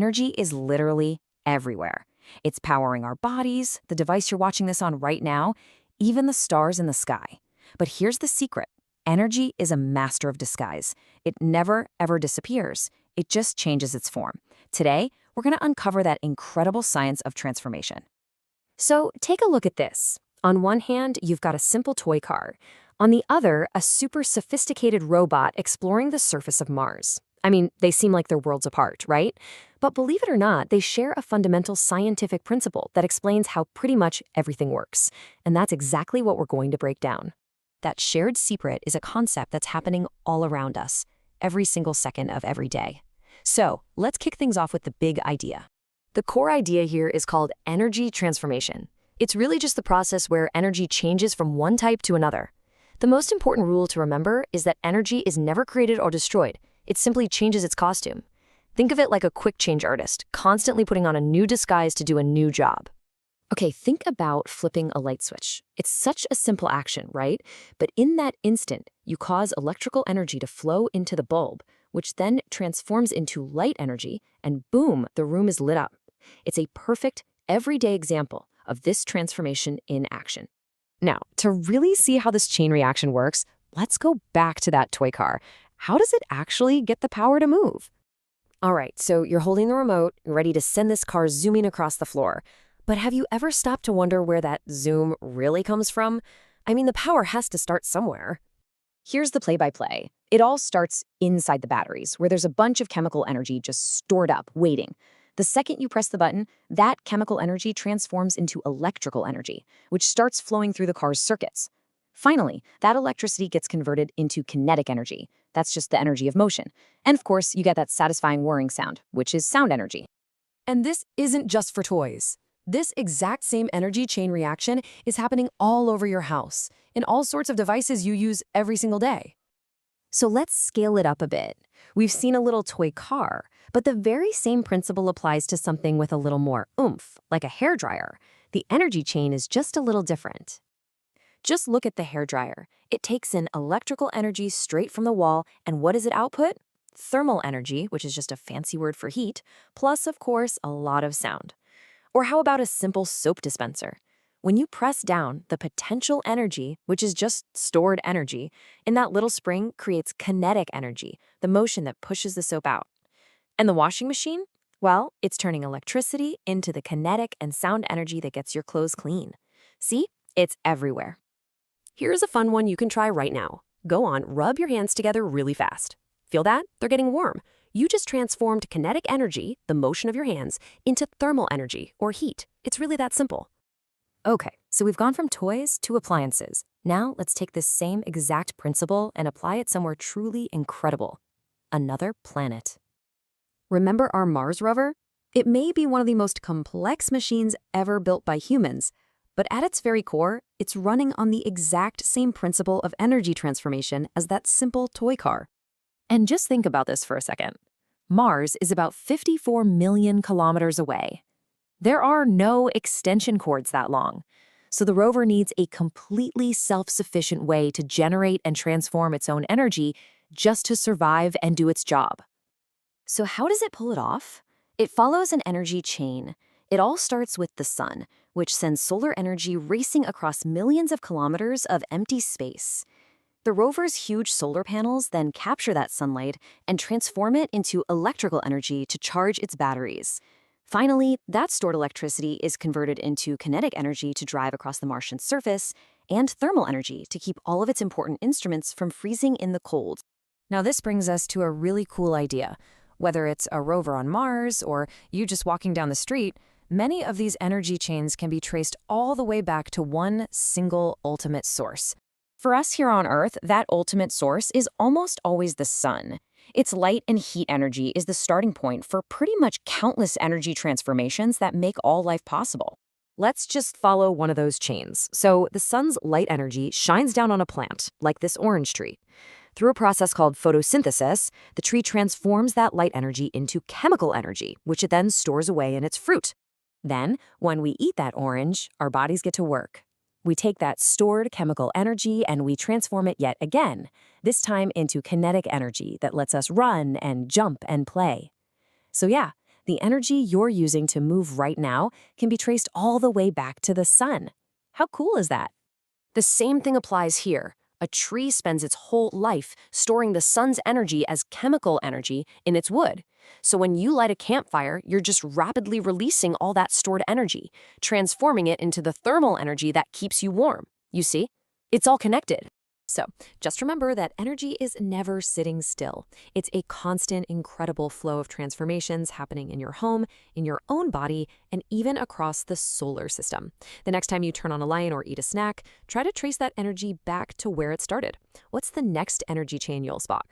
Energy is literally everywhere. It's powering our bodies, the device you're watching this on right now, even the stars in the sky. But here's the secret. Energy is a master of disguise. It never, ever disappears. It just changes its form. Today, we're going to uncover that incredible science of transformation. So take a look at this. On one hand, you've got a simple toy car. On the other, a super sophisticated robot exploring the surface of Mars. I mean, they seem like they're worlds apart, right? But believe it or not, they share a fundamental scientific principle that explains how pretty much everything works. And that's exactly what we're going to break down. That shared secret is a concept that's happening all around us, every single second of every day. So let's kick things off with the big idea. The core idea here is called energy transformation. It's really just the process where energy changes from one type to another. The most important rule to remember is that energy is never created or destroyed. It simply changes its costume. Think of it like a quick change artist, constantly putting on a new disguise to do a new job. Okay, think about flipping a light switch. It's such a simple action, right? But in that instant, you cause electrical energy to flow into the bulb, which then transforms into light energy, and boom, the room is lit up. It's a perfect, everyday example of this transformation in action. Now, to really see how this chain reaction works, let's go back to that toy car. How does it actually get the power to move? All right, so you're holding the remote, ready to send this car zooming across the floor. But have you ever stopped to wonder where that zoom really comes from? I mean, the power has to start somewhere. Here's the play-by-play. It all starts inside the batteries, where there's a bunch of chemical energy just stored up, waiting. The second you press the button, that chemical energy transforms into electrical energy, which starts flowing through the car's circuits. Finally, that electricity gets converted into kinetic energy. That's just the energy of motion. And of course, you get that satisfying whirring sound, which is sound energy. And this isn't just for toys. This exact same energy chain reaction is happening all over your house, in all sorts of devices you use every single day. So let's scale it up a bit. We've seen a little toy car, but the very same principle applies to something with a little more oomph, like a hairdryer. The energy chain is just a little different. Just look at the hairdryer. It takes in electrical energy straight from the wall, and what does it output? Thermal energy, which is just a fancy word for heat, plus, of course, a lot of sound. Or how about a simple soap dispenser? When you press down, the potential energy, which is just stored energy, in that little spring creates kinetic energy, the motion that pushes the soap out. And the washing machine? Well, it's turning electricity into the kinetic and sound energy that gets your clothes clean. See? It's everywhere. Here's a fun one you can try right now. Go on, rub your hands together really fast. Feel that? They're getting warm. You just transformed kinetic energy, the motion of your hands, into thermal energy, or heat. It's really that simple. Okay, so we've gone from toys to appliances. Now let's take this same exact principle and apply it somewhere truly incredible. Another planet. Remember our Mars rover? It may be one of the most complex machines ever built by humans, but at its very core, it's running on the exact same principle of energy transformation as that simple toy car. And just think about this for a second. Mars is about 54 million kilometers away. There are no extension cords that long, so the rover needs a completely self-sufficient way to generate and transform its own energy just to survive and do its job. So how does it pull it off? It follows an energy chain. It all starts with the sun, which sends solar energy racing across millions of kilometers of empty space. The rover's huge solar panels then capture that sunlight and transform it into electrical energy to charge its batteries. Finally, that stored electricity is converted into kinetic energy to drive across the Martian surface and thermal energy to keep all of its important instruments from freezing in the cold. Now this brings us to a really cool idea. Whether it's a rover on Mars or you just walking down the street, many of these energy chains can be traced all the way back to one single ultimate source. For us here on Earth, that ultimate source is almost always the sun. Its light and heat energy is the starting point for pretty much countless energy transformations that make all life possible. Let's just follow one of those chains. So the sun's light energy shines down on a plant, like this orange tree. Through a process called photosynthesis, the tree transforms that light energy into chemical energy, which it then stores away in its fruit. Then, when we eat that orange, our bodies get to work. We take that stored chemical energy and we transform it yet again, this time into kinetic energy that lets us run and jump and play. So yeah, the energy you're using to move right now can be traced all the way back to the sun. How cool is that? The same thing applies here. A tree spends its whole life storing the sun's energy as chemical energy in its wood. So when you light a campfire, you're just rapidly releasing all that stored energy, transforming it into the thermal energy that keeps you warm. You see? It's all connected. So, just remember that energy is never sitting still. It's a constant, incredible flow of transformations happening in your home, in your own body, and even across the solar system. The next time you turn on a light or eat a snack, try to trace that energy back to where it started. What's the next energy chain you'll spot?